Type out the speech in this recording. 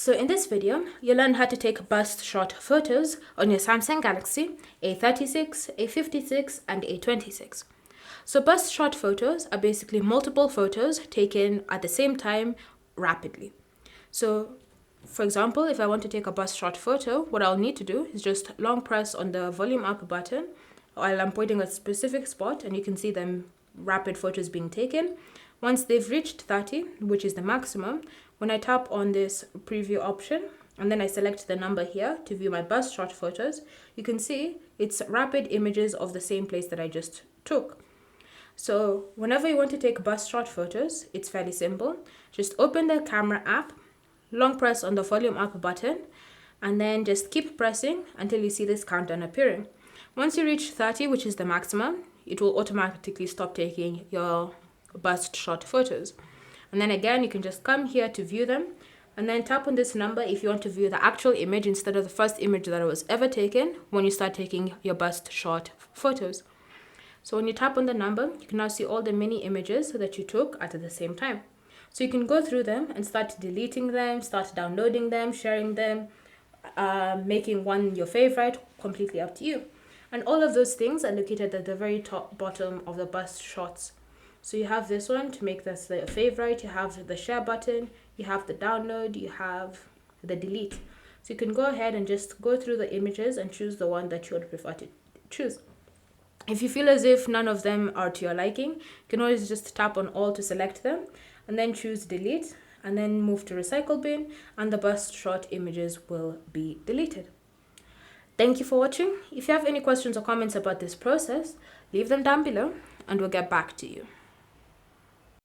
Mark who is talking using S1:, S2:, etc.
S1: So in this video, you'll learn how to take burst shot photos on your Samsung Galaxy A36, A56 and A26. So burst shot photos are basically multiple photos taken at the same time rapidly. So for example, if I want to take a burst shot photo, what I'll need to do is just long press on the volume up button while I'm pointing at a specific spot, and you can see them rapid photos being taken. Once they've reached 30, which is the maximum, when I tap on this preview option and then I select the number here to view my burst shot photos, you can see it's rapid images of the same place that I just took. So whenever you want to take burst shot photos, it's fairly simple. Just open the camera app, long press on the volume up button, and then just keep pressing until you see this countdown appearing. Once you reach 30, which is the maximum, it will automatically stop taking your burst shot photos. And then again, you can just come here to view them and then tap on this number if you want to view the actual image instead of the first image that was ever taken when you start taking your burst shot photos. So when you tap on the number, you can now see all the mini images that you took at the same time. So you can go through them and start deleting them, start downloading them, sharing them, making one your favorite, completely up to you. And all of those things are located at the very top bottom of the burst shots. So you have this one to make this the favorite, you have the share button, you have the download, you have the delete. So you can go ahead and just go through the images and choose the one that you would prefer to choose. If you feel as if none of them are to your liking, you can always just tap on all to select them and then choose delete and then move to recycle bin, and the burst shot images will be deleted. Thank you for watching. If you have any questions or comments about this process, leave them down below and we'll get back to you.